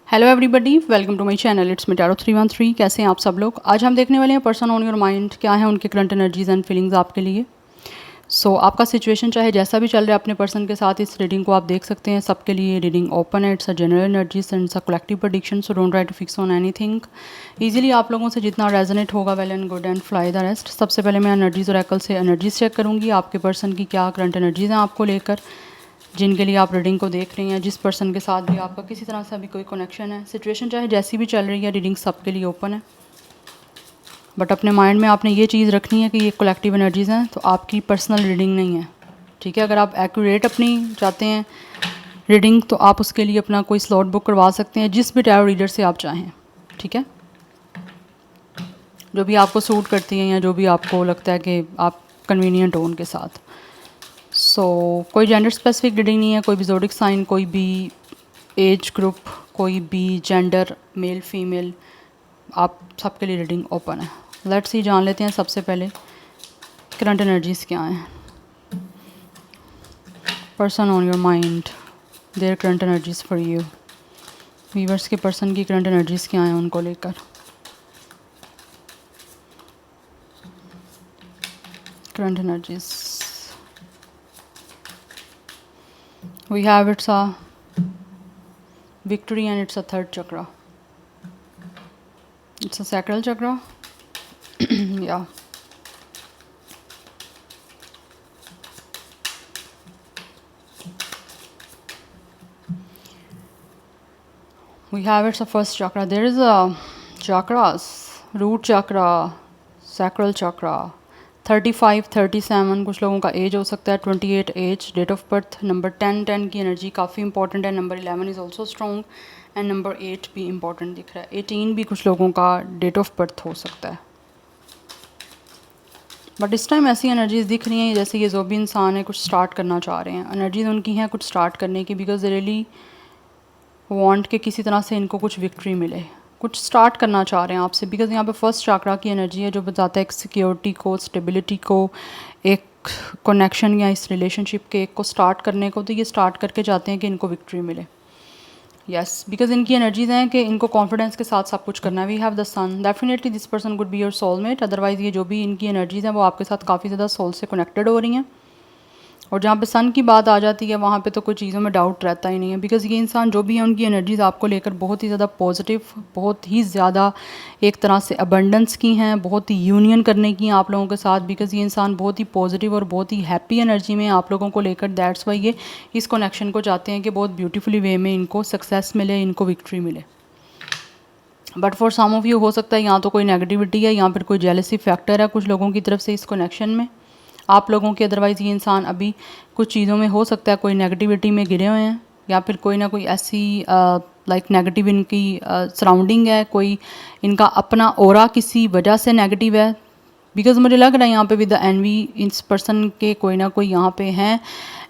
Hello everybody, welcome to my channel. It's me tarot 313। कैसे हैं आप सब लोग? आज हम देखने वाले हैं पर्सन ऑन योर माइंड, क्या है उनके करंट एनर्जीज एंड फीलिंग्स आपके लिए। आपका सिचुएशन चाहे जैसा भी चल रहा है अपने पर्सन के साथ, इस रीडिंग को आप देख सकते हैं। सबके लिए रीडिंग ओपन है। It's a general energies and it's a collective prediction, so don't try to fix on anything. Easily आप लोगों से जितना रेजोनेट होगा well and good and fly the rest. सबसे पहले मैं एनर्जीज और एकल से एनर्जीज चेक करूँगी आपके पर्सन की क्या करंट एनर्जीज हैं आपको लेकर, जिनके लिए आप रीडिंग को देख रही हैं, जिस पर्सन के साथ भी आपका किसी तरह से अभी कोई कनेक्शन है। सिचुएशन चाहे जैसी भी चल रही है, रीडिंग सबके लिए ओपन है। बट अपने माइंड में आपने ये चीज़ रखनी है कि ये कलेक्टिव एनर्जीज़ हैं, तो आपकी पर्सनल रीडिंग नहीं है, ठीक है। अगर आप एक्यूरेट अपनी चाहते हैं रीडिंग, तो आप उसके लिए अपना कोई स्लॉट बुक करवा सकते हैं जिस भी टैरो रीडर से आप चाहें, ठीक है। जो भी आपको सूट करती है या जो भी आपको लगता है कि आप कन्वीनियंट हो उनके साथ। कोई जेंडर स्पेसिफिक रीडिंग नहीं है, कोई भी ज़ोडिक साइन, कोई भी एज ग्रुप, कोई भी जेंडर, मेल फीमेल, आप सबके लिए रीडिंग ओपन है। लेट्स सी, जान लेते हैं सबसे पहले करंट एनर्जीज़ क्या हैं। Person on your mind, their current energies for you. Viewers के पर्सन की करंट एनर्जीज़ क्या हैं उनको लेकर। Current energies we have it's a victory and it's a third chakra. It's a sacral chakra. Yeah. We have it's a first chakra. There is a chakras, root chakra, sacral chakra, 35, 37 कुछ लोगों का as हो सकता है, 28 age, date of birth number 10 की energy काफ़ी important है। Number 11 is also strong and number 8 भी इंपॉर्टेंट दिख रहा है। 18 भी कुछ लोगों का डेट ऑफ बर्थ हो सकता है। बट इस टाइम ऐसी एनर्जीज दिख रही हैं जैसे ये जो भी इंसान है कुछ स्टार्ट करना चाह रहे हैं। एनर्जीज उनकी हैं कुछ स्टार्ट करने की, बिकॉज दे रियली वांट के किसी तरह से इनको कुछ विक्ट्री मिले, कुछ स्टार्ट करना चाह रहे हैं आपसे। बिकॉज यहाँ पे फर्स्ट चाक्रा की एनर्जी है जो बताता है एक सिक्योरिटी को, स्टेबिलिटी को, एक कनेक्शन या इस रिलेशनशिप के एक को स्टार्ट करने को। तो ये स्टार्ट करके चाहते हैं कि इनको विक्ट्री मिले। यस, बिकॉज इनकी एनर्जीज हैं कि इनको कॉन्फिडेंस के साथ सब कुछ करना है। We have the sun, definitely this person would be your soulmate. Otherwise ये जो भी इनकी एनर्जीज हैं वो आपके साथ काफ़ी ज़्यादा सोल से कनेक्टेड हो रही हैं। और जहाँ पे सन की बात आ जाती है वहाँ पे तो कुछ चीज़ों में डाउट रहता ही नहीं है। बिकॉज़ ये इंसान जो भी है उनकी एनर्जीज़ आपको लेकर बहुत ही ज़्यादा पॉजिटिव, बहुत ही ज़्यादा एक तरह से अबंडेंस की हैं, बहुत ही यूनियन करने की हैं आप लोगों के साथ। बिकॉज़ ये इंसान बहुत ही पॉजिटिव और बहुत ही हैप्पी एनर्जी में आप लोगों को लेकर। दैट्स वाई ये इस कनेक्शन को चाहते हैं कि बहुत ब्यूटीफुली वे में इनको सक्सेस मिले, इनको विक्ट्री मिले। But for some of you हो सकता है यहाँ तो कोई नेगेटिविटी है, यहाँ पर कोई जेलसी फैक्टर है कुछ लोगों की तरफ से इस कनेक्शन में आप लोगों के। अदरवाइज़ ये इंसान अभी कुछ चीज़ों में हो सकता है कोई नेगेटिविटी में गिरे हुए हैं, या फिर कोई ना कोई ऐसी लाइक नेगेटिव इनकी सराउंडिंग है, कोई इनका अपना ओरा किसी वजह से नेगेटिव है। बिकॉज मुझे लग रहा है यहाँ पे विद द एनवी इस पर्सन के कोई ना कोई यहाँ पे हैं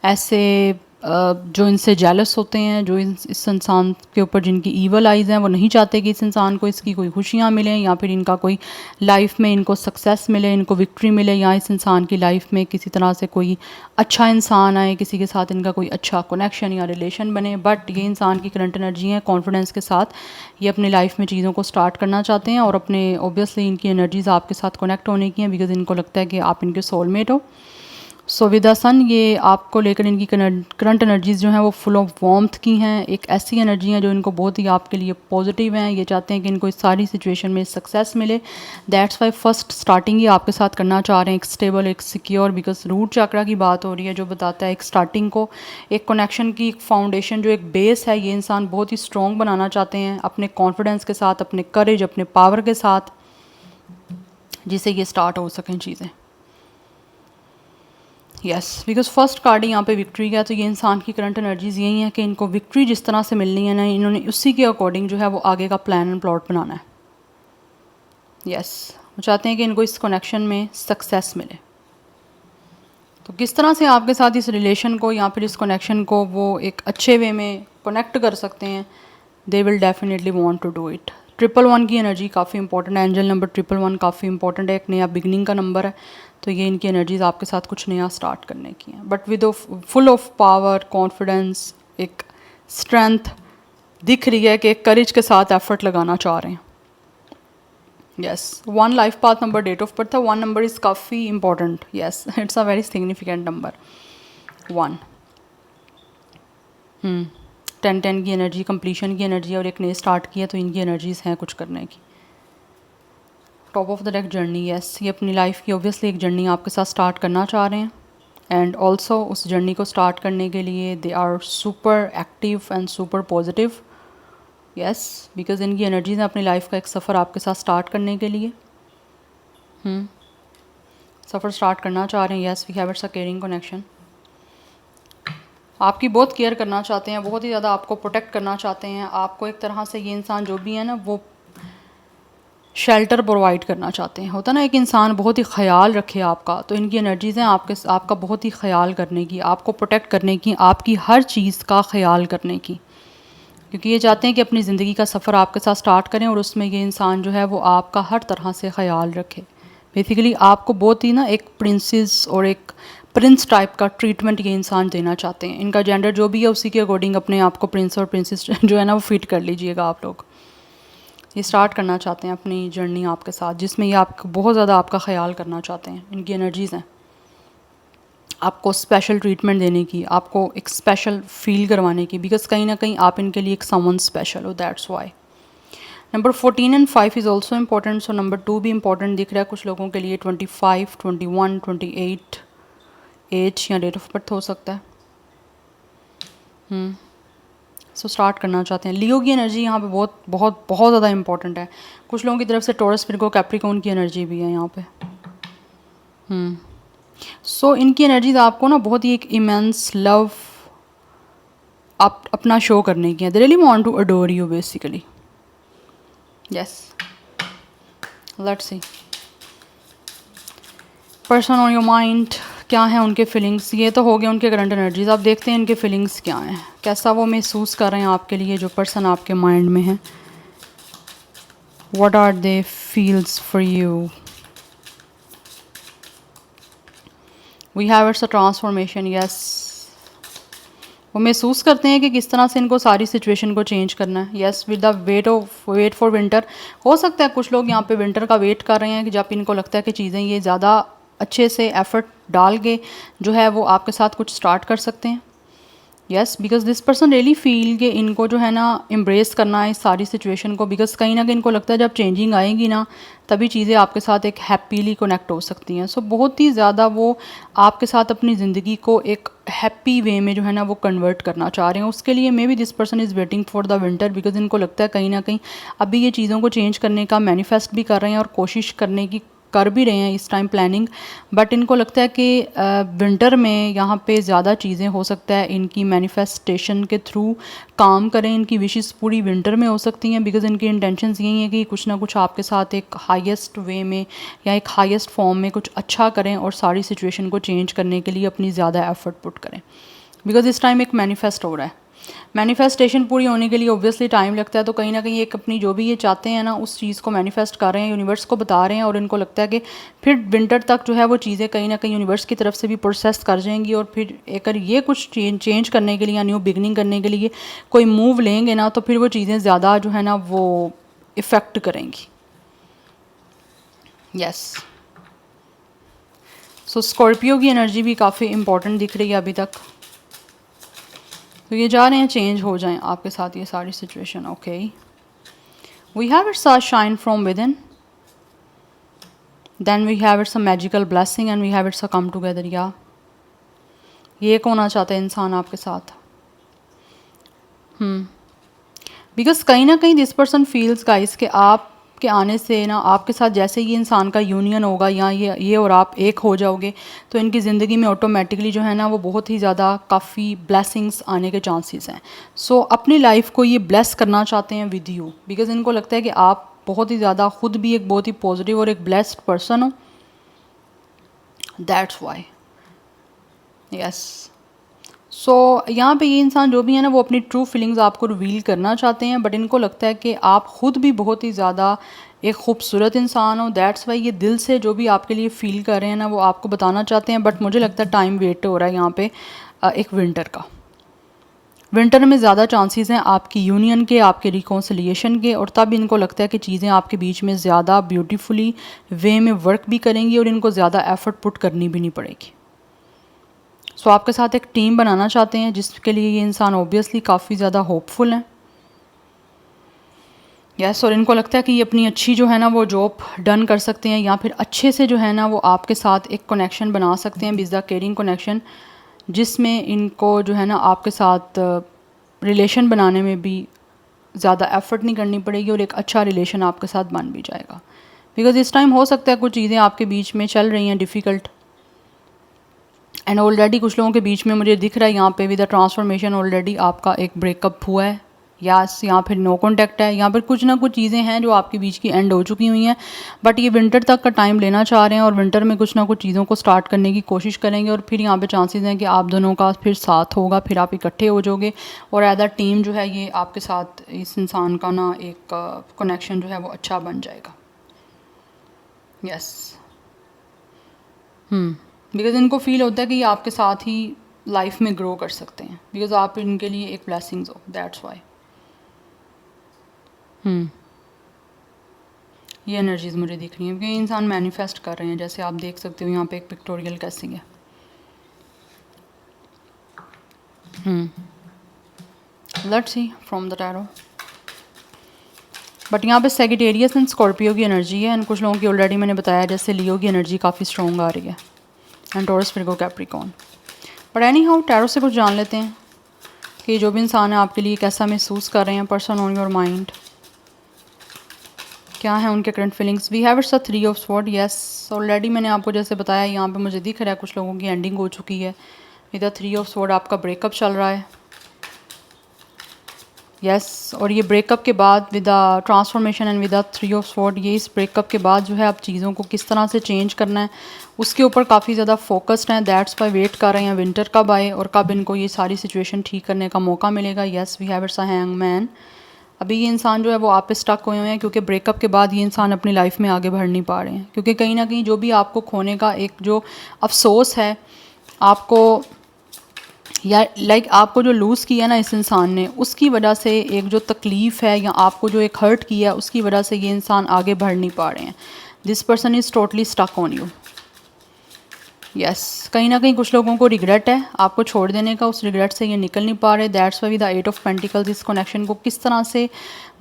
ऐसे जो इनसे जेलस होते हैं, जो इस इंसान के ऊपर जिनकी ईवल आइज़ हैं, वो नहीं चाहते कि इस इंसान को इसकी कोई खुशियाँ मिलें, या फिर इनका कोई लाइफ में इनको सक्सेस मिले, इनको विक्ट्री मिले, या इस इंसान की लाइफ में किसी तरह से कोई अच्छा इंसान आए, किसी के साथ इनका कोई अच्छा कनेक्शन या रिलेशन बने। बट ये इंसान की करंट एनर्जी है, कॉन्फिडेंस के साथ ये अपनी लाइफ में चीज़ों को स्टार्ट करना चाहते हैं। और अपने ऑब्वियसली इनकी एनर्जीज़ आपके साथ कनेक्ट होने की हैं, बिकॉज इनको लगता है कि आप इनके सोलमेट हो। सो विद द सन ये आपको लेकर इनकी करंट एनर्जीज़ जो हैं वो फुल ऑफ वार्मथ की हैं। एक ऐसी एनर्जी हैं जो इनको बहुत ही आपके लिए पॉजिटिव हैं। ये चाहते हैं कि इनको इस सारी सिचुएशन में सक्सेस मिले। दैट्स वाई फर्स्ट स्टार्टिंग ये आपके साथ करना चाह रहे हैं, एक स्टेबल, एक सिक्योर। बिकॉज रूट चक्रा की बात हो रही है जो बताता है एक स्टार्टिंग को, एक कनेक्शन की, एक फाउंडेशन, जो एक बेस है, ये इंसान बहुत ही स्ट्रॉन्ग बनाना चाहते हैं अपने कॉन्फिडेंस के साथ, अपने करेज, अपने पावर के साथ, जिससे ये स्टार्ट हो सकें चीज़ें। यस, बिकॉज फर्स्ट कार्ड यहाँ पे विक्ट्री का है। तो ये इंसान की करंट एनर्जीज यही है कि इनको विक्ट्री जिस तरह से मिलनी है ना, इन्होंने उसी के अकॉर्डिंग जो है वो आगे का प्लान एंड प्लॉट बनाना है। यस, वो चाहते हैं कि इनको इस कनेक्शन में सक्सेस मिले। तो किस तरह से आपके साथ इस रिलेशन को या फिर इस कनेक्शन को वो एक अच्छे वे में कनेक्ट कर सकते हैं, they will definitely want to do it. 111 की एनर्जी काफ़ी इंपॉर्टेंट है, एंजल नंबर 111 काफ़ी इंपॉर्टेंट है, एक नया बिगनिंग का नंबर है। तो ये इनकी एनर्जीज आपके साथ कुछ नया स्टार्ट करने की हैं, but with full of power, confidence, एक स्ट्रेंथ, दिख रही है कि करेज के साथ एफर्ट लगाना चाह रहे हैं। Yes, 1 life path number date of birth है, 1 नंबर इज़ काफ़ी important. Yes, it's a very significant number 1। 10-10 की एनर्जी, कंप्लीशन की एनर्जी और एक नए स्टार्ट की है, तो इनकी एनर्जीज़ हैं कुछ करने की। Top of the deck journey, yes, ये अपनी लाइफ की ऑब्वियसली एक जर्नी आपके साथ स्टार्ट करना चाह रहे हैं एंड ऑल्सो उस जर्नी को स्टार्ट करने के लिए they are super active and super positive. Yes, because इनकी एनर्जीज हैं अपनी लाइफ का एक सफ़र आपके साथ स्टार्ट करने के लिए। सफ़र स्टार्ट करना चाह रहे हैं। Yes, we have it's a caring connection. आपकी बहुत केयर करना चाहते हैं, बहुत ही ज़्यादा आपको प्रोटेक्ट करना चाहते हैं। आपको एक तरह से ये इंसान जो भी है ना वो शेल्टर प्रोवाइड करना चाहते हैं। होता ना एक इंसान बहुत ही ख्याल रखे आपका, तो इनकी एनर्जीज़ हैं आपका बहुत ही ख्याल करने की, आपको प्रोटेक्ट करने की, आपकी हर चीज़ का ख्याल करने की, क्योंकि ये चाहते हैं कि अपनी ज़िंदगी का सफ़र आपके साथ स्टार्ट करें और उसमें ये इंसान जो है वो आपका हर तरह से ख्याल रखे। बेसिकली आपको बहुत ही ना एक प्रिंसेस और एक प्रिंस टाइप का ट्रीटमेंट ये इंसान देना चाहते हैं। इनका जेंडर जो भी है उसी के अकॉर्डिंग अपने आप को प्रिंस और प्रिंसेस जो है ना वो फिट कर लीजिएगा आप लोग। ये स्टार्ट करना चाहते हैं अपनी जर्नी आपके साथ, जिसमें ये आपको बहुत ज़्यादा आपका ख्याल करना चाहते हैं। इनकी एनर्जीज़ हैं आपको स्पेशल ट्रीटमेंट देने की, आपको एक स्पेशल फील करवाने की, बिकॉज कहीं ना कहीं आप इनके लिए एक समवन स्पेशल हो, that's why. Number 14 and 5 is also important, so number 2 भी इम्पॉर्टेंट दिख रहा है कुछ लोगों के लिए। 25, 21, 28 एज या डेट ऑफ बर्थ हो सकता है। सो स्टार्ट करना चाहते हैं। लियो की एनर्जी यहाँ पे बहुत बहुत बहुत ज़्यादा इंपॉर्टेंट है। कुछ लोगों की तरफ से टॉरस, विर्गो, कैप्रिकॉर्न की एनर्जी भी है यहाँ पे। सो इनकी एनर्जीज आपको ना बहुत ही एक इमेंस लव आप अपना शो करने की है। They really want to adore you basically. Yes, let's see person on your mind, क्या है उनके फीलिंग्स। ये तो हो गए उनके करंट एनर्जीज। आप देखते हैं इनके फीलिंग्स क्या हैं, कैसा वो महसूस कर रहे हैं आपके लिए, जो पर्सन आपके माइंड में है। What are they feels for you. We have it's a transformation. Yes, वो महसूस करते हैं कि किस तरह से इनको सारी सिचुएशन को चेंज करना है। Yes, with the wait for winter. हो सकता है कुछ लोग यहाँ पे विंटर का वेट कर रहे हैं कि जब इनको लगता है कि चीज़ें ये ज़्यादा अच्छे से एफर्ट डाल के जो है वो आपके साथ कुछ स्टार्ट कर सकते हैं। Yes, because this person really feel कि इनको जो है ना एम्ब्रेस करना है इस सारी सिचुएशन को, बिकॉज कहीं ना कहीं इनको लगता है जब चेंजिंग आएगी ना तभी चीज़ें आपके साथ एक हैप्पीली कनेक्ट हो सकती हैं। सो बहुत ही ज़्यादा वो आपके साथ अपनी ज़िंदगी को एक हैप्पी वे में जो है ना वो कन्वर्ट करना चाह रहे हैं। उसके लिए may be this person is waiting for the winter, because इनको लगता है कहीं ना कहीं अभी ये चीज़ों को चेंज करने का मैनिफेस्ट भी कर रहे हैं और कोशिश करने की कर भी रहे हैं इस टाइम प्लानिंग, बट इनको लगता है कि विंटर में यहाँ पे ज़्यादा चीज़ें हो सकता है इनकी मैनिफेस्टेशन के थ्रू काम करें। इनकी विशेस पूरी विंटर में हो सकती हैं, बिकॉज इनकी इंटेंशंस यही है कि कुछ ना कुछ आपके साथ एक हाईएस्ट वे में या एक हाईएस्ट फॉर्म में कुछ अच्छा करें और सारी सिचुएशन को चेंज करने के लिए अपनी ज़्यादा एफर्ट पुट करें, बिकॉज इस टाइम एक मैनिफेस्ट हो रहा है। मैनिफेस्टेशन पूरी होने के लिए ऑब्वियसली टाइम लगता है, तो कहीं ना कहीं एक अपनी जो भी ये चाहते हैं ना उस चीज़ को मैनिफेस्ट कर रहे हैं, यूनिवर्स को बता रहे हैं, और इनको लगता है कि फिर विंटर तक जो है वो चीज़ें कहीं ना कहीं यूनिवर्स की तरफ से भी प्रोसेस कर जाएंगी, और फिर अगर ये कुछ चेंज करने के लिए या न्यू बिगनिंग करने के लिए कोई मूव लेंगे ना तो फिर वो चीज़ें ज़्यादा जो है ना वो इफ़ेक्ट करेंगी। यस, सो स्कॉर्पियो की एनर्जी भी काफ़ी इंपॉर्टेंट दिख रही है अभी तक, तो ये जा रहे हैं चेंज हो जाएं आपके साथ ये सारी situation. Okay, we have it's a shine from within, then we have it's a magical blessing and we have it's a come together. या ये एक होना चाहता है इंसान आपके साथ। बिकॉज कहीं ना कहीं दिस पर्सन फील्स गाइस कि आप के आने से ना आपके साथ जैसे ही इंसान का यूनियन होगा या ये और आप एक हो जाओगे तो इनकी ज़िंदगी में ऑटोमेटिकली जो है ना वो बहुत ही ज़्यादा काफ़ी ब्लेसिंग्स आने के चांसेस हैं। सो अपनी लाइफ को ये ब्लेस करना चाहते हैं विद यू, बिकॉज इनको लगता है कि आप बहुत ही ज़्यादा खुद भी एक बहुत ही पॉजिटिव और एक ब्लेस्ड पर्सन हो, दैट्स वाई। यस, सो यहाँ पे ये इंसान जो भी है ना वो अपनी ट्रू फीलिंग्स आपको रिवील करना चाहते हैं, बट इनको लगता है कि आप खुद भी बहुत ही ज़्यादा एक खूबसूरत इंसान हो, दैट्स वाई ये दिल से जो भी आपके लिए फ़ील कर रहे हैं ना वो आपको बताना चाहते हैं। बट मुझे लगता है टाइम वेट हो रहा है यहाँ पे एक विंटर का। विंटर में ज़्यादा चांसेस हैं आपकी यूनियन के, आपके रिकॉन्सिलिएशन के, और तब इनको लगता है कि चीज़ें आपके बीच में ज़्यादा ब्यूटीफुली वे में वर्क भी करेंगी और इनको ज़्यादा एफर्ट पुट करनी भी नहीं पड़ेगी। सो आपके साथ एक टीम बनाना चाहते हैं, जिसके लिए ये इंसान ऑब्वियसली काफ़ी ज़्यादा होपफुल हैं। यस, और इनको लगता है कि ये अपनी अच्छी जो है ना वो जॉब डन कर सकते हैं, या फिर अच्छे से जो है ना वो आपके साथ एक कनेक्शन बना सकते हैं, बिज़ा केयरिंग कनेक्शन, जिसमें इनको जो है ना आपके साथ रिलेशन बनाने में भी ज़्यादा एफर्ट नहीं करनी पड़ेगी और एक अच्छा रिलेशन आपके साथ बन भी जाएगा। बिकॉज़ इस टाइम हो सकता है कुछ चीज़ें आपके बीच में चल रही हैं डिफ़िकल्ट, एंड ऑलरेडी कुछ लोगों के बीच में मुझे दिख रहा है यहाँ पे विद द ट्रांसफॉर्मेशन ऑलरेडी आपका एक ब्रेकअप हुआ है, या फिर नो कॉन्टैक्ट है, या फिर कुछ ना कुछ चीज़ें हैं जो आपके बीच की एंड हो चुकी हुई हैं, बट ये विंटर तक का टाइम लेना चाह रहे हैं और विंटर में कुछ ना कुछ चीज़ों को स्टार्ट करने की कोशिश करेंगे, और फिर यहाँ पे चांसेस हैं कि आप दोनों का फिर साथ होगा, फिर आप इकट्ठे हो जाओगे, और एज अ टीम जो है ये आपके साथ इस इंसान का ना एक कनेक्शन जो है वो अच्छा बन जाएगा। यस, बिकॉज़ इनको फील होता है कि ये आपके साथ ही लाइफ में ग्रो कर सकते हैं, बिकॉज़ आप इनके लिए एक ब्लेसिंग्स हो, दैट्स वाई। ये एनर्जीज़ मुझे दिख रही हैं, क्योंकि इंसान मैनिफेस्ट कर रहे हैं, जैसे आप देख सकते हो यहाँ पे एक पिक्टोरियल कैसिंग है। Let's see from the tarot. But यहाँ पे सेजिटेरियस एंड स्कॉर्पियो की एनर्जी है, एंड कुछ लोगों की ऑलरेडी मैंने बताया जैसे लियो की एनर्जी काफ़ी स्ट्रॉन्ग आ रही है, and taurus, Virgo, Capricorn. But any how tarot से कुछ जान लेते हैं कि जो भी इंसान है आपके लिए कैसा महसूस कर रहे हैं, पर्सन ऑन योर माइंड, क्या है उनके current feelings. We have it's a 3 of sword. Yes, already मैंने आपको जैसे बताया यहाँ पे मुझे दिख रहा है कुछ लोगों की एंडिंग हो चुकी है, विद द 3 ऑफ स्वॉर्ड आपका ब्रेकअप चल रहा है। यस, और ये ब्रेकअप के बाद with the transformation and with the 3 of sword, ये इस ब्रेकअप के बाद जो है आप चीज़ों को किस तरह से चेंज करना है उसके ऊपर काफ़ी ज़्यादा फोकस्ड हैं। दैट्स वाई वेट कर रहे हैं विंटर कब आए और कब इनको ये सारी सिचुएशन ठीक करने का मौका मिलेगा। Yes, we have it's a hangman. अभी ये इंसान जो है वो आप पे स्टक हुए हुए हैं, क्योंकि ब्रेकअप के बाद ये इंसान अपनी लाइफ में आगे बढ़ नहीं पा रहे हैं, क्योंकि कहीं ना कहीं जो भी आपको खोने का एक जो अफसोस है आपको, या आपको जो लूज़ किया ना इस इंसान ने, उसकी वजह से एक जो तकलीफ़ है या आपको जो एक हर्ट किया उसकी वजह से ये इंसान आगे बढ़ नहीं पा रहे हैं। This person is totally stuck on you. Yes, कहीं ना कहीं कुछ लोगों को रिग्रेट है आपको छोड़ देने का, उस रिग्रेट से ये निकल नहीं पा रहे। That's why the 8 of pentacles इस कनेक्शन को किस तरह से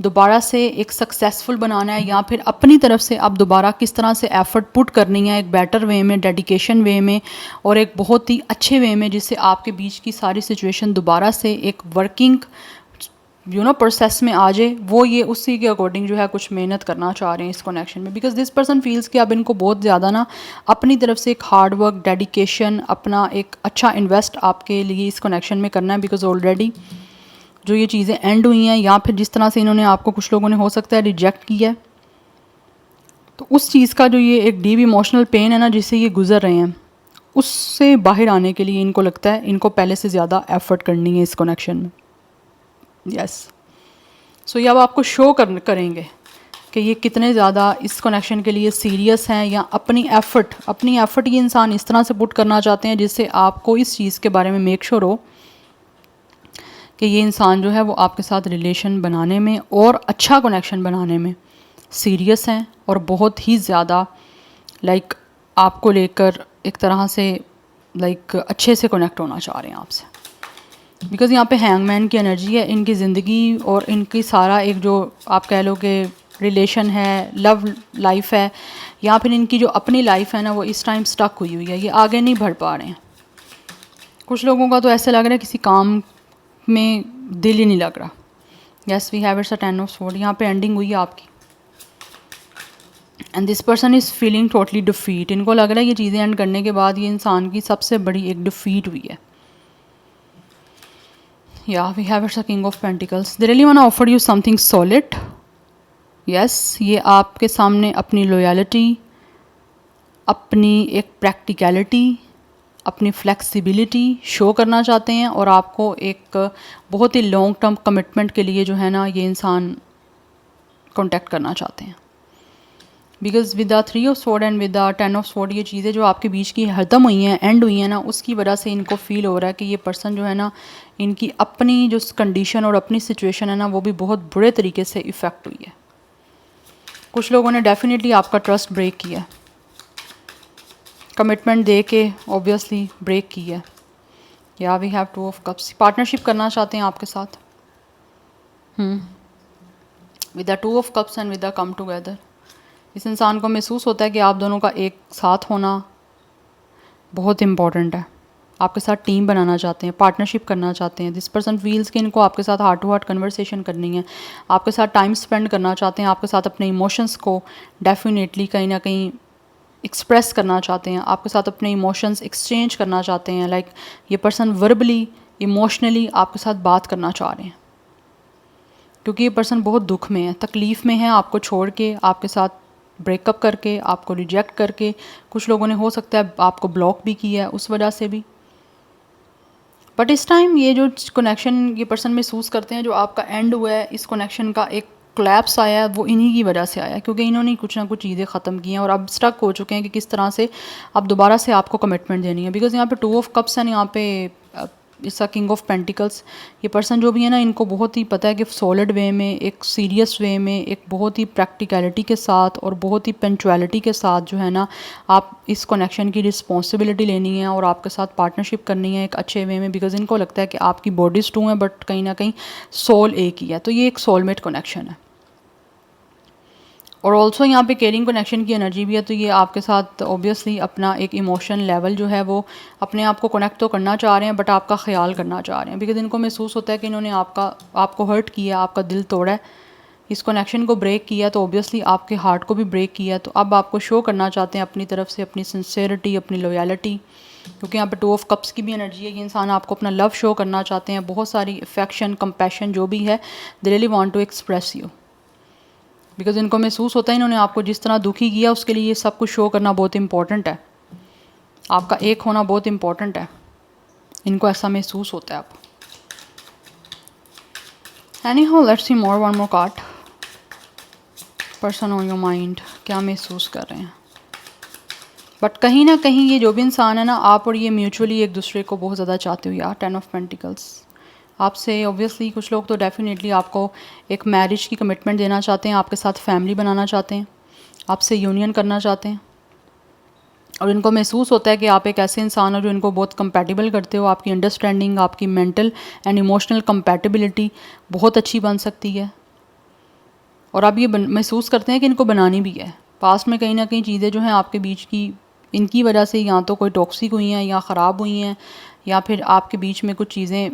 दोबारा से एक सक्सेसफुल बनाना है, या फिर अपनी तरफ से अब दोबारा किस तरह से एफर्ट पुट करनी है एक बेटर वे में, डेडिकेशन वे में, और एक बहुत ही अच्छे वे में, जिससे आपके बीच की सारी सिचुएशन दोबारा से एक वर्किंग प्रोसेस में आ जाए। वो ये उसी के अकॉर्डिंग जो है कुछ मेहनत करना चाह रहे हैं इस कनेक्शन में, बिकॉज दिस पर्सन फील्स कि अब इनको बहुत ज़्यादा ना अपनी तरफ से एक हार्ड वर्क, डेडिकेशन, अपना एक अच्छा इन्वेस्ट आपके लिए इस कनेक्शन में करना है। बिकॉज ऑलरेडी जो ये चीज़ें एंड हुई हैं, या फिर जिस तरह से इन्होंने आपको कुछ लोगों ने हो सकता है रिजेक्ट किया है, तो उस चीज़ का जो ये एक डीप इमोशनल पेन है ना जिससे ये गुजर रहे हैं, उससे बाहर आने के लिए इनको लगता है इनको पहले से ज़्यादा एफर्ट करनी है इस कनेक्शन में। यस, सो ये अब आपको शो करेंगे कि ये कितने ज़्यादा इस कनेक्शन के लिए सीरियस हैं, या अपनी एफ़र्ट ये इंसान इस तरह से पुट करना चाहते हैं जिससे आपको इस चीज़ के बारे में मेक श्योर हो कि ये इंसान जो है वो आपके साथ रिलेशन बनाने में और अच्छा कनेक्शन बनाने में सीरियस हैं, और बहुत ही ज़्यादा आपको लेकर एक तरह से अच्छे से कनेक्ट होना चाह रहे हैं आपसे। बिकॉज़ यहाँ पे हैंगमैन की एनर्जी है, इनकी ज़िंदगी और इनकी सारा एक जो आप कह लो कि रिलेशन है, लव लाइफ है, या फिर इनकी जो अपनी लाइफ है ना वो इस टाइम स्टक हुई है, ये आगे नहीं बढ़ पा रहे हैं। कुछ लोगों का तो ऐसा लग रहा है किसी काम में दिल ही नहीं लग रहा। Yes, we have it's a 10 of sword. यहाँ पे एंडिंग हुई है आपकी, and this person is feeling totally defeat. इनको लग रहा है ये चीज़ें एंड करने के बाद ये इंसान की सबसे बड़ी एक डिफीट हुई है। Yeah, we have it's a King of Pentacles. They really want to offer you something solid. Yes, ये आपके सामने अपनी लॉयल्टी, अपनी एक प्रैक्टिकलिटी, अपनी फ्लेक्सिबिलिटी शो करना चाहते हैं, और आपको एक बहुत ही लॉन्ग टर्म कमिटमेंट के लिए जो है ना ये इंसान कांटेक्ट करना चाहते हैं। Because with the 3 of sword and with the 10 of sword, ये चीज़ें जो आपके बीच की ख़त्म हुई हैं, एंड हुई हैं ना, उसकी वजह से इनको फील हो रहा है कि ये पर्सन जो है ना, इनकी अपनी जो कंडीशन और अपनी सिचुएशन है ना, वो भी बहुत बुरे तरीके से इफ़ेक्ट हुई है। कुछ लोगों ने डेफिनेटली आपका ट्रस्ट ब्रेक किया है, कमिटमेंट दे के ऑब्वियसली ब्रेक की है। या we have 2 of cups, partnership करना चाहते हैं आपके साथ with the 2 of cups and with the come together. इस इंसान को महसूस होता है कि आप दोनों का एक साथ होना बहुत इम्पॉर्टेंट है। आपके साथ टीम बनाना चाहते हैं, पार्टनरशिप करना चाहते हैं। दिस पर्सन फील्स कि इनको आपके साथ हार्ट टू हार्ट कन्वर्सेशन करनी है, आपके साथ टाइम स्पेंड करना चाहते हैं, आपके साथ अपने इमोशंस को डेफिनेटली कहीं ना कहीं एक्सप्रेस करना चाहते हैं, आपके साथ अपने इमोशंस एक्सचेंज करना चाहते हैं। लाइक ये पर्सन वर्बली इमोशनली आपके साथ बात करना चाह रहे हैं, क्योंकि ये पर्सन बहुत दुख में है, तकलीफ़ में है, आपको छोड़ के, आपके साथ ब्रेकअप करके, आपको रिजेक्ट करके। कुछ लोगों ने हो सकता है आपको ब्लॉक भी किया है उस वजह से भी। बट इस टाइम ये जो कनेक्शन ये पर्सन महसूस करते हैं, जो आपका एंड हुआ है, इस कनेक्शन का एक कोलैप्स आया है, वो इन्हीं की वजह से आया है, क्योंकि इन्होंने कुछ ना कुछ चीज़ें ख़त्म की हैं और अब स्टक हो चुके हैं कि किस तरह से अब दोबारा से आपको कमिटमेंट देनी है। बिकॉज यहाँ पे 2 ऑफ कप्स हैं, यहाँ पे इसका किंग ऑफ पेंटिकल्स। ये पर्सन जो भी है ना, इनको बहुत ही पता है कि सॉलिड वे में, एक सीरियस वे में, एक बहुत ही प्रैक्टिकलिटी के साथ और बहुत ही पंक्चुअलिटी के साथ जो है ना, आप इस कनेक्शन की रिस्पॉन्सिबिलिटी लेनी है और आपके साथ पार्टनरशिप करनी है एक अच्छे वे में। बिकॉज इनको लगता है कि आपकी बॉडीज़ 2 हैं बट कहीं ना कहीं सोल एक ही है, तो ये एक सोलमेट कनेक्शन है। और ऑल्सो यहाँ पे केयरिंग कनेक्शन की एनर्जी भी है, तो ये आपके साथ ऑब्वियसली अपना एक इमोशन लेवल जो है वो अपने आप को कनेक्ट तो करना चाह रहे हैं, बट आपका ख्याल करना चाह रहे हैं। बिकॉज इनको महसूस होता है कि इन्होंने आपको हर्ट किया, आपका दिल तोड़ा है, इस कनेक्शन को ब्रेक किया, तो ऑब्वियसली आपके हार्ट को भी ब्रेक किया। तो अब आपको शो करना चाहते हैं अपनी तरफ से अपनी सिंसेरिटी, अपनी लॉयल्टी, क्योंकि यहाँ पे 2 ऑफ कप्स की भी एनर्जी है। ये इंसान आपको अपना लव शो करना चाहते हैं, बहुत सारी अफेक्शन, कंपैशन जो भी है, they really want to express you. Because इनको महसूस होता है इन्होंने आपको जिस तरह दुखी किया, उसके लिए ये सब कुछ शो करना बहुत इंपॉर्टेंट है, आपका एक होना बहुत इंपॉर्टेंट है, इनको ऐसा महसूस होता है। आप anyhow let's see more, one more card. Person on your mind क्या महसूस कर रहे हैं। बट कहीं ना कहीं ये जो भी इंसान है ना, आप और ये म्यूचुअली एक दूसरे को बहुत ज़्यादा चाहते हो यार। 10 ऑफ पेंटिकल्स आपसे ऑब्वियसली कुछ लोग तो डेफिनेटली आपको एक मैरिज की कमिटमेंट देना चाहते हैं, आपके साथ फैमिली बनाना चाहते हैं, आपसे यूनियन करना चाहते हैं। और इनको महसूस होता है कि आप एक ऐसे इंसान हो जो इनको बहुत कंपैटिबल करते हो, आपकी अंडरस्टैंडिंग, आपकी मेंटल एंड इमोशनल कंपैटिबिलिटी बहुत अच्छी बन सकती है। और आप ये महसूस करते हैं कि इनको बनानी भी है। पास्ट में कहीं ना कहीं चीज़ें जो हैं आपके बीच की, इनकी वजह से या तो कोई टॉक्सिक हुई हैं या ख़राब हुई हैं, या फिर आपके बीच में कुछ चीज़ें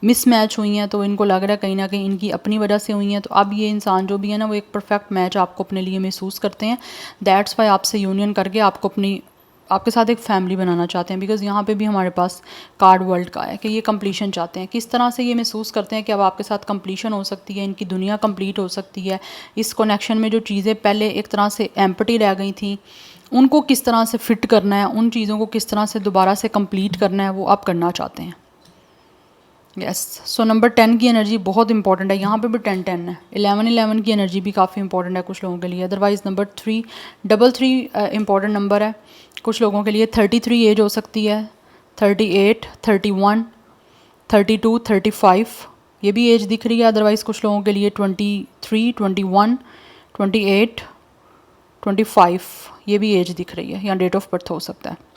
मिसमैच हुई हैं, तो इनको लग रहा है कहीं ना कहीं इनकी अपनी वजह से हुई हैं। तो अब ये इंसान जो भी है ना, वो एक परफेक्ट मैच आपको अपने लिए महसूस करते हैं। दैट्स वाई आपसे यूनियन करके आपको आपके साथ एक फैमिली बनाना चाहते हैं। बिकॉज यहाँ पे भी हमारे पास कार्ड वर्ल्ड का है कि ये कंप्लीशन चाहते हैं। किस तरह से ये महसूस करते हैं कि अब आपके साथ कंप्लीशन हो सकती है, इनकी दुनिया कंप्लीट हो सकती है। इस कनेक्शन में जो चीज़ें पहले एक तरह से एम्प्टी रह गई थी, उनको किस तरह से फिट करना है, उन चीज़ों को किस तरह से दोबारा से कंप्लीट करना है, वो आप करना चाहते हैं। यस, सो नंबर 10 की एनर्जी बहुत इंपॉर्टेंट है। यहाँ पे भी 10-10 है। 11-11 की एनर्जी भी काफ़ी इंपॉर्टेंट है कुछ लोगों के लिए। अदरवाइज़ नंबर 3 इंपॉर्टेंट नंबर है कुछ लोगों के लिए। 33 एज हो सकती है, 38, 31, 32, 35 ये भी एज दिख रही है। अदरवाइज़ कुछ लोगों के लिए 23, 21, 28, 25 ये भी एज दिख रही है, या डेट ऑफ बर्थ हो सकता है।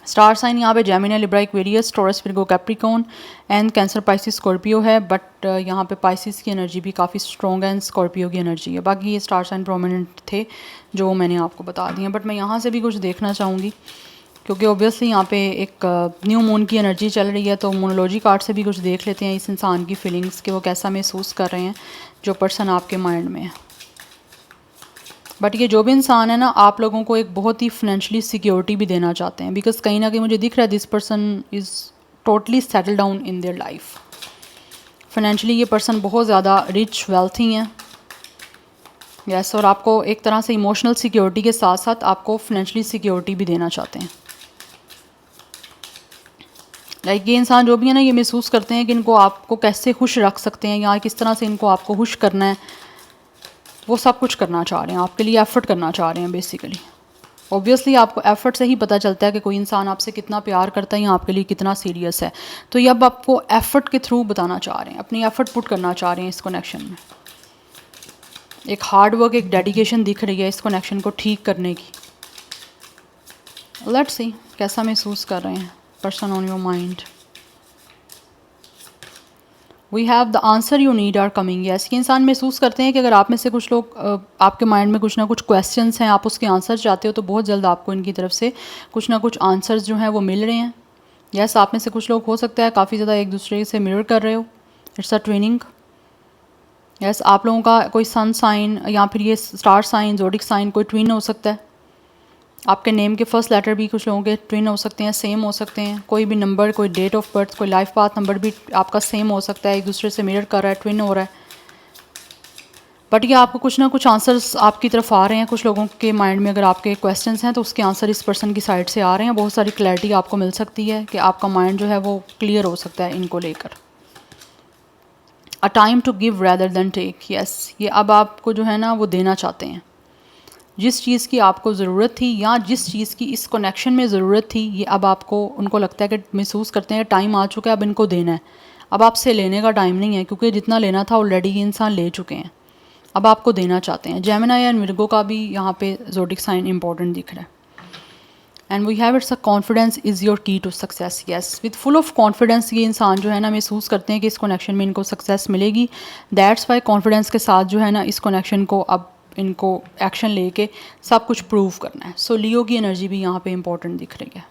स्टार साइन यहाँ पे Gemini, Libra, Aquarius, taurus, Virgo, Capricorn and cancer, Pisces, Scorpio है। बट यहाँ पे पाइसिस की एनर्जी भी काफ़ी स्ट्रॉन्ग है एंड स्कॉर्पियो की एनर्जी है। बाकी ये स्टार साइन प्रोमिनेंट थे जो मैंने आपको बता दिए। बट मैं यहाँ से भी कुछ देखना चाहूँगी, क्योंकि ऑब्वियसली यहाँ पे एक न्यू मून की एनर्जी चल रही है, तो मोनोलॉजी कार्ड से भी कुछ देख लेते हैं इस इंसान की फीलिंग्स कि वो कैसा महसूस कर रहे हैं जो पर्सन आपके माइंड में है। बट ये जो भी इंसान है ना, आप लोगों को एक बहुत ही फाइनेंशियली सिक्योरिटी भी देना चाहते हैं। बिकॉज कहीं ना कहीं मुझे दिख रहा है this person is totally settle down in their life. Financially ये पर्सन बहुत ज़्यादा रिच, वेल्थी हैं। यस, और आपको एक तरह से इमोशनल सिक्योरिटी के साथ साथ आपको फाइनेंशियली सिक्योरिटी भी देना चाहते हैं। लाइक ये इंसान जो भी है ना, ये महसूस करते हैं कि इनको आपको कैसे खुश रख सकते हैं, या किस तरह से इनको आपको खुश करना है। वो सब कुछ करना चाह रहे हैं, आपके लिए एफ़र्ट करना चाह रहे हैं बेसिकली। ऑब्वियसली आपको एफ़र्ट से ही पता चलता है कि कोई इंसान आपसे कितना प्यार करता है या आपके लिए कितना सीरियस है। तो ये अब आपको एफ़र्ट के थ्रू बताना चाह रहे हैं, अपनी एफ़र्ट पुट करना चाह रहे हैं इस कनेक्शन में। एक हार्ड वर्क, एक डेडिकेशन दिख रही है इस कनेक्शन को ठीक करने की। लेट्स सी कैसा महसूस कर रहे हैं person on your mind. We have the answer you need are coming. Yes, ये इंसान महसूस करते हैं कि अगर आप में से कुछ लोग आपके माइंड में कुछ ना कुछ क्वेश्चंस हैं, आप उसके आंसर चाहते हो, तो बहुत जल्द आपको इनकी तरफ से कुछ ना कुछ आंसर्स जो हैं वो मिल रहे हैं। यस, आप में से कुछ लोग हो सकता है काफ़ी ज़्यादा एक दूसरे से मिरर कर रहे हो। It's a twinning. यस, आप लोगों का कोई सन साइन या फिर ये स्टार साइन, ज़ोडिक साइन कोई ट्विन हो सकता है। आपके नेम के फर्स्ट लेटर भी कुछ लोगों के ट्विन हो सकते हैं, सेम हो सकते हैं। कोई भी नंबर, कोई डेट ऑफ बर्थ, कोई लाइफ पाथ नंबर भी आपका सेम हो सकता है, एक दूसरे से मिरर कर रहा है, ट्विन हो रहा है। बट ये आपको कुछ ना कुछ आंसर्स आपकी तरफ आ रहे हैं। कुछ लोगों के माइंड में अगर आपके क्वेश्चंस हैं तो उसके आंसर इस पर्सन की साइड से आ रहे हैं। बहुत सारी क्लैरिटी आपको मिल सकती है कि आपका माइंड जो है वो क्लियर हो सकता है इनको लेकर। A time to give rather than take. Yes, ये अब आपको जो है ना वो देना चाहते हैं। जिस चीज़ की आपको ज़रूरत थी या जिस चीज़ की इस कनेक्शन में ज़रूरत थी, ये अब आपको, उनको लगता है कि महसूस करते हैं टाइम आ चुका है, अब इनको देना है। अब आपसे लेने का टाइम नहीं है, क्योंकि जितना लेना था ऑलरेडी ये इंसान ले चुके हैं। अब आपको देना चाहते हैं। जेमिनी एंड विर्गो का भी यहाँ पे ज़ोडिक साइन इंपॉर्टेंट दिख रहा है। And we have it's a confidence is your key to success. Yes, with full of confidence ये इंसान जो है ना महसूस करते हैं कि इस कनेक्शन में इनको सक्सेस मिलेगी। दैट्स वाई कॉन्फिडेंस के साथ जो है ना इस कनेक्शन को अब इनको एक्शन लेके सब कुछ प्रूव करना है। सो लियो की एनर्जी भी यहाँ पे इंपॉर्टेंट दिख रही है।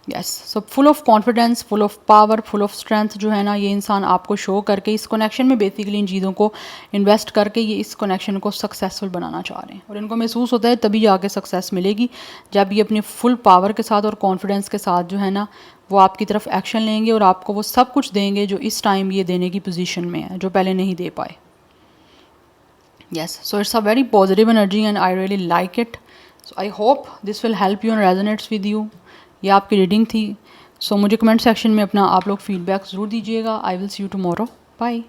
Yes, so full of confidence, full of power, full of strength जो है ना ये इंसान आपको शो करके इस कनेक्शन में बेसिकली इन चीज़ों को इन्वेस्ट करके ये इस कनेक्शन को सक्सेसफुल बनाना चाह रहे हैं। और इनको महसूस होता है तभी जाके सक्सेस मिलेगी, जब ये अपनी फुल पावर के साथ और कॉन्फिडेंस के साथ जो है ना वो आपकी तरफ एक्शन लेंगे और आपको वो सब कुछ देंगे जो इस टाइम ये देने की पोजीशन में है, जो पहले नहीं दे पाए। Yes, so it's a very positive energy and I really like it. So I hope this will help you and resonates with you. ये आपकी रीडिंग थी। सो मुझे कमेंट सेक्शन में अपना आप लोग फीडबैक ज़रूर दीजिएगा। I will see you tomorrow. Bye.